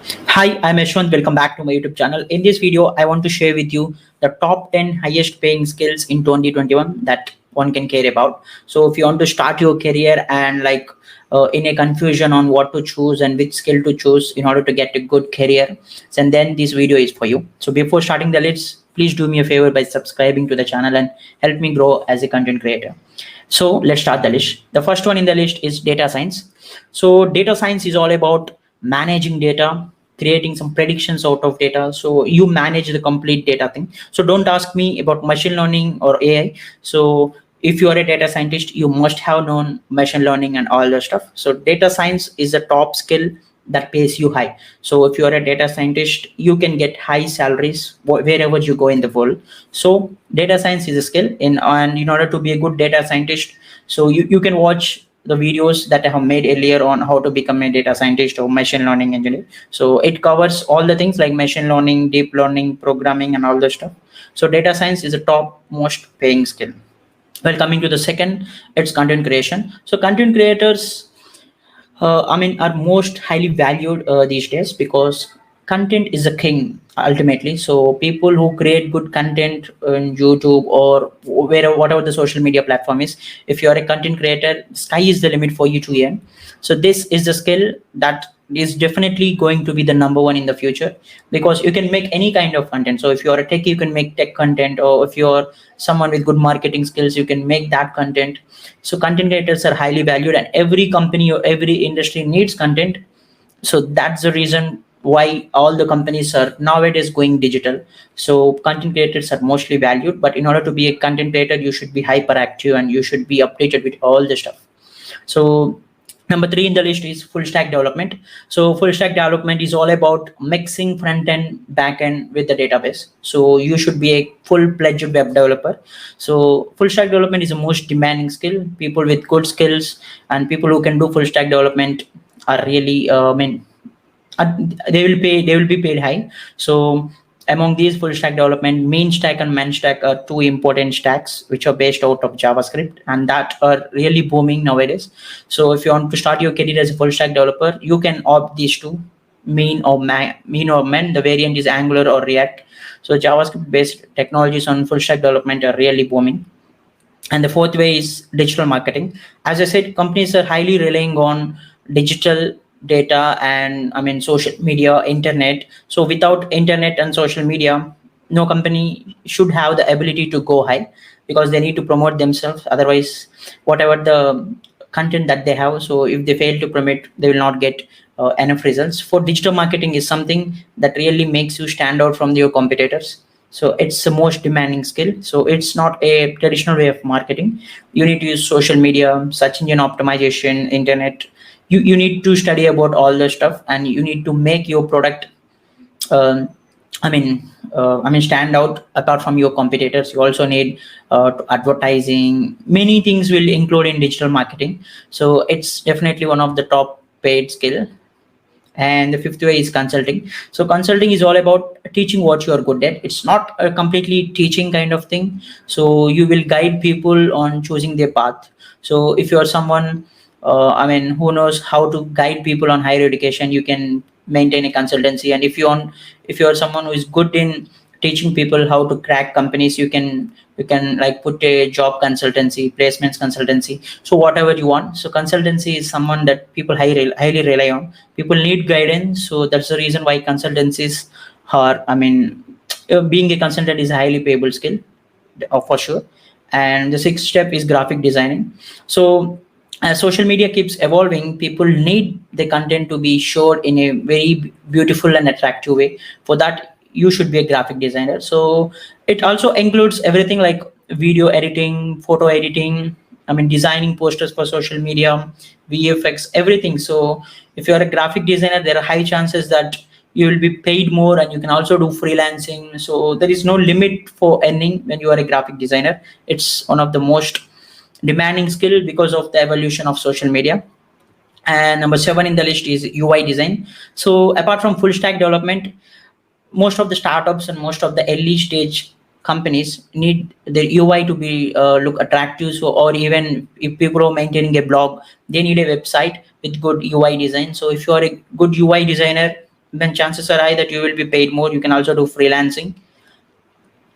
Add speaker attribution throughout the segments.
Speaker 1: Hi, I'm Yaswanth. Welcome back to my YouTube channel. In this video, I want to share with you the top 10 highest paying skills in 2021 that one can care about. So if you want to start your career and in a confusion on what to choose and which skill to choose in order to get a good career, then this video is for you. So before starting the list, please do me a favor by subscribing to the channel and help me grow as a content creator. So let's start the list. The first one in the list is data science. So data science is all about managing data, creating some predictions out of data. So you manage the complete data thing. So don't ask me about machine learning or AI. So if you are a data scientist, you must have known machine learning and all the stuff. So data science is a top skill that pays you high. So if you are a data scientist, you can get high salaries wherever you go in the world. So data science is a skill and in order to be a good data scientist, so you can watch the videos that I have made earlier on how to become a data scientist or machine learning engineer. So it covers all the things like machine learning, deep learning, programming, and all the stuff. So data science is a top most paying skill. Well, coming to the second, it's content creation. So content creators are most highly valued these days because content is a king ultimately. So people who create good content on YouTube or wherever, whatever the social media platform is, if you are a content creator, sky is the limit for you to earn. So this is the skill that is definitely going to be the number one in the future, because you can make any kind of content. So if you are a tech, you can make tech content, or if you're someone with good marketing skills, you can make that content. So content creators are highly valued, and every company or every industry needs content. So that's the reason why all the companies are nowadays going digital. So content creators are mostly valued, but in order to be a content creator, you should be hyperactive and you should be updated with all the stuff. So number three in the list is full stack development. So full stack development is all about mixing front end, back end with the database. So you should be a full-fledged web developer. So full stack development is the most demanding skill. People with good skills and people who can do full stack development are really, uh, they will be paid high. So among these full stack development, main stack and man stack are two important stacks which are based out of JavaScript and that are really booming nowadays. So if you want to start your career as a full stack developer, you can opt these two, mean or men. The variant is Angular or React. So JavaScript based technologies on full stack development are really booming. And the fourth way is digital marketing. As I said, companies are highly relying on digital data and social media, internet. So without internet and social media, no company should have the ability to go high, because they need to promote themselves. Otherwise, whatever the content that they have, so if they fail to promote, they will not get enough results. For digital marketing is something that really makes you stand out from your competitors. So it's the most demanding skill. So it's not a traditional way of marketing. You need to use social media, search engine optimization, internet. You need to study about all the stuff, and you need to make your product um, stand out apart from your competitors. You also need advertising. Many things will include in digital marketing. So it's definitely one of the top paid skill. And the fifth way is consulting. So consulting is all about teaching what you are good at. It's not a completely teaching kind of thing. So you will guide people on choosing their path. So if you are someone who knows how to guide people on higher education, you can maintain a consultancy. And if you are someone who is good in teaching people how to crack companies, you can like put a job consultancy, placements consultancy, so whatever you want. So consultancy is someone that people highly rely on. People need guidance, so that's the reason why consultancies are, being a consultant is a highly payable skill, for sure. And the sixth step is graphic designing. So as social media keeps evolving, people need the content to be showed in a very beautiful and attractive way. For that, you should be a graphic designer. So it also includes everything like video editing, photo editing, designing posters for social media, VFX, everything. So if you're a graphic designer, there are high chances that you will be paid more, and you can also do freelancing. So there is no limit for earning when you are a graphic designer. It's one of the most demanding skill because of the evolution of social media. And number seven in the list is UI design. So apart from full stack development, most of the startups and most of the early stage companies need the UI to be look attractive. So, or even if people are maintaining a blog, they need a website with good UI design. So if you are a good UI designer, then chances are high that you will be paid more. You can also do freelancing.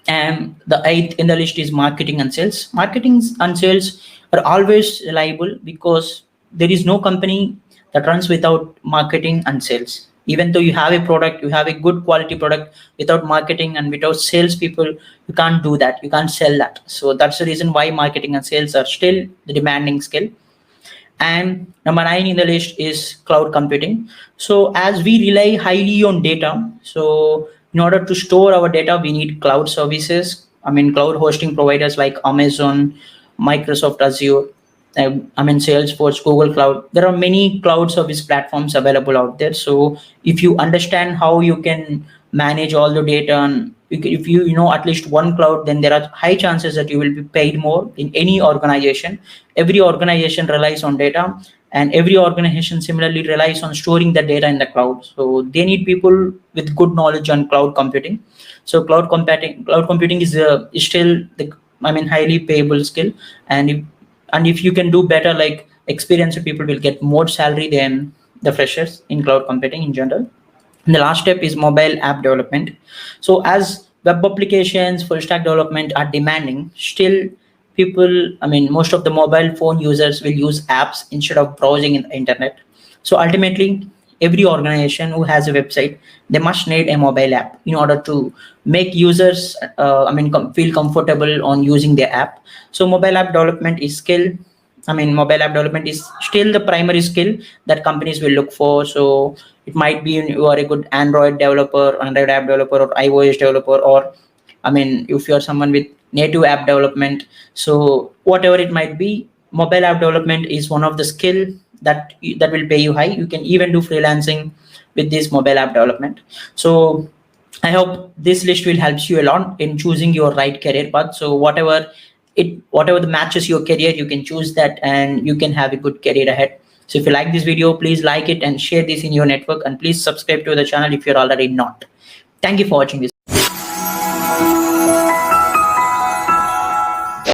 Speaker 1: And the eighth in the list is marketing and sales. Marketing and sales are always reliable because there is no company that runs without marketing and sales. Even though you have a product, you have a good quality product, without marketing and without sales people, you can't do that. You can't sell that. So that's the reason why marketing and sales are still the demanding skill. And number nine in the list is cloud computing. So as we rely highly on data, so in order to store our data, we need cloud services. I mean, cloud hosting providers like Amazon, Microsoft Azure, Salesforce, Google Cloud. There are many cloud service platforms available out there. So if you understand how you can manage all the data, and if you know at least one cloud, then there are high chances that you will be paid more in any organization. Every organization relies on data, and every organization similarly relies on storing the data in the cloud. So they need people with good knowledge on cloud computing. So cloud computing is still the highly payable skill. And if you can do better, like experienced people will get more salary than the freshers in cloud computing in general. And the last step is mobile app development. So as web applications, full stack development are demanding, still people, most of the mobile phone users will use apps instead of browsing in the internet. So ultimately, every organization who has a website, they must need a mobile app in order to make users, feel comfortable on using their app. So mobile app development is still the primary skill that companies will look for. So it might be you are a good Android app developer, or iOS developer, or if you're someone with native app development. So whatever it might be, mobile app development is one of the skill that will pay you high. You can even do freelancing with this mobile app development. So I hope this list will help you a lot in choosing your right career path. So whatever the matches your career, you can choose that and you can have a good career ahead. So if you like this video, please like it and share this in your network, and please subscribe to the channel if you're already not. Thank you for watching this.